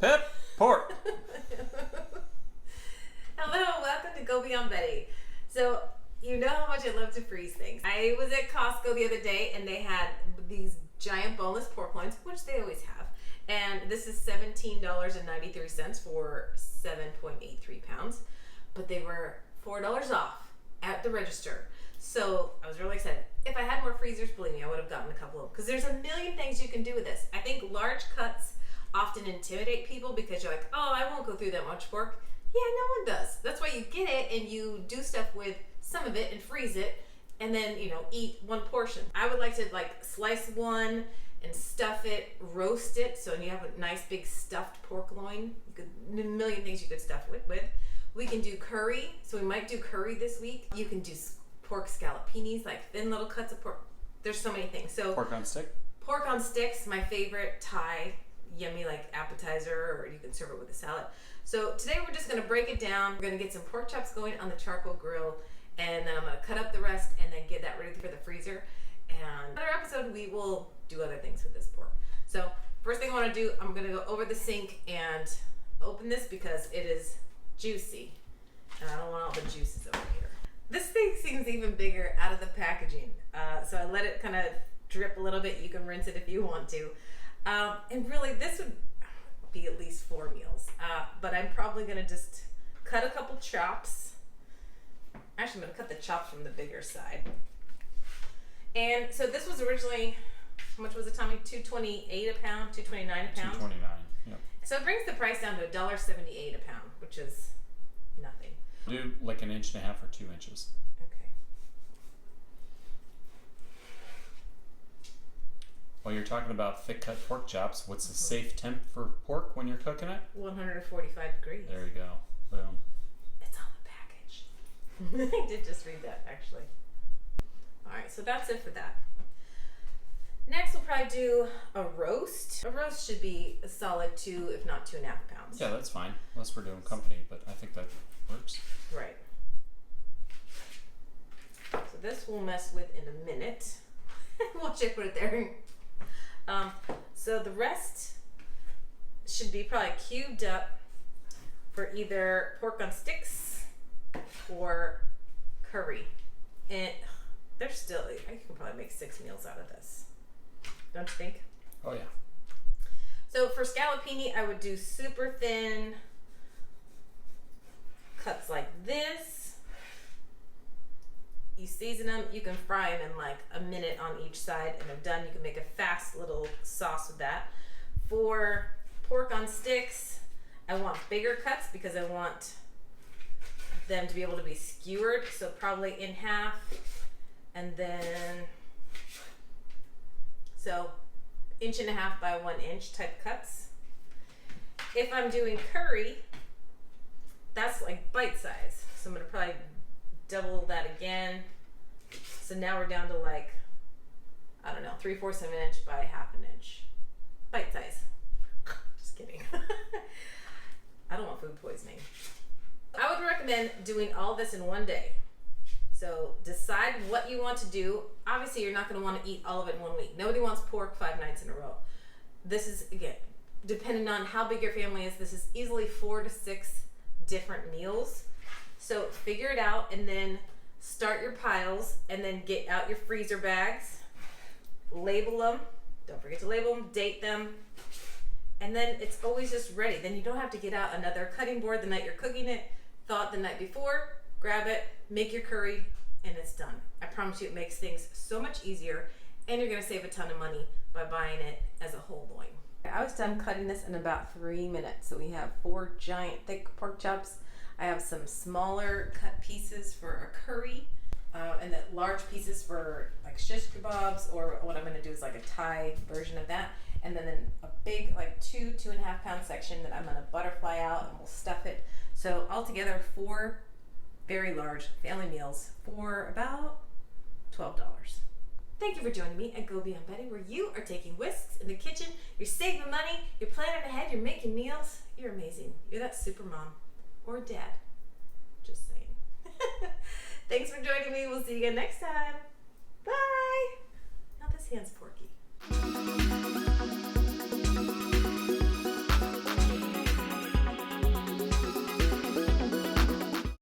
Pep, pork. Hello, welcome to Go Beyond Betty. So, you know how much I love to freeze things. I was at Costco the other day and they had these giant boneless pork loins, which they always have. And this is $17.93 for 7.83 pounds. But they were $4 off at the register. So I was really excited. If I had more freezers, believe me, I would have gotten a couple of them. Because there's a million things you can do with this. I think large cuts often intimidate people because you're like, oh, I won't go through that much pork. Yeah, no one does. That's why you get it and you do stuff with some of it and freeze it and then, eat one portion. I would like to slice one and stuff it, roast it, so you have a nice big stuffed pork loin. A million things you could stuff it with. We can do curry, so we might do curry this week. You can do pork scallopinis, like thin little cuts of pork. There's so many things. So Pork on stick? Pork on sticks, my favorite Thai, yummy appetizer, or you can serve it with a salad. So today we're just gonna break it down. We're gonna get some pork chops going on the charcoal grill, and then I'm gonna cut up the rest and then get that ready for the freezer. And another episode, we will do other things with this pork. So first thing I wanna do, I'm gonna go over the sink and open this because it is juicy. And I don't want all the juices over here. This thing seems even bigger out of the packaging. So I let it kind of drip a little bit. You can rinse it if you want to. And really, this would be at least 4 meals. But I'm probably going to just cut a couple chops. Actually, I'm going to cut the chops from the bigger side. And so this was originally, how much was it, Tommy? $2.28 a pound, $2.29 a pound? $2.29, yep. So it brings the price down to $1.78 a pound, which is nothing. Do like 1.5 inches or 2 inches. Okay. While you're talking about thick cut pork chops, what's the safe temp for pork when you're cooking it? 145 degrees. There you go. Boom. It's on the package. I did just read that, actually. Alright, so that's it for that. Next, we'll probably do a roast. A roast should be a solid 2, if not 2.5 pounds. Yeah, that's fine. Unless we're doing company, but I think that works. Right. So this we'll mess with in a minute. Watch I put it there. So the rest should be probably cubed up for either pork on sticks or curry. And there's still, I can probably make 6 meals out of this. Don't you think? Oh yeah. So for scallopini, I would do super thin cuts like this. You season them. You can fry them in a minute on each side and they're done. You can make a fast little sauce with that. For pork on sticks, I want bigger cuts because I want them to be able to be skewered. So probably in half and then, so 1.5 inches by 1 inch type cuts. If I'm doing curry, that's like bite size. So I'm gonna probably double that again. So now we're down to 3/4 of an inch by 1/2 inch. Bite size. Just kidding. I don't want food poisoning. I would recommend doing all this in one day. So decide what you want to do. Obviously, you're not going to want to eat all of it in 1 week. Nobody wants pork 5 nights in a row. This is, again, depending on how big your family is, this is easily 4 to 6 different meals. So figure it out and then start your piles and then get out your freezer bags. Label them. Don't forget to label them, date them. And then it's always just ready. Then you don't have to get out another cutting board the night you're cooking it. Thaw it the night before. Grab it, make your curry, and it's done. I promise you it makes things so much easier, and you're gonna save a ton of money by buying it as a whole loin. I was done cutting this in about 3 minutes. So we have 4 giant thick pork chops. I have some smaller cut pieces for a curry, and then large pieces for shish kebabs, or what I'm gonna do is a Thai version of that. And then a big 2.5 pound section that I'm gonna butterfly out and we'll stuff it. So altogether 4 very large family meals for about $12. Thank you for joining me at Go Beyond Betty, where you are taking whisks in the kitchen, you're saving money, you're planning ahead, you're making meals. You're amazing. You're that super mom or dad. Just saying. Thanks for joining me. We'll see you again next time. Bye. Now this hand's porky.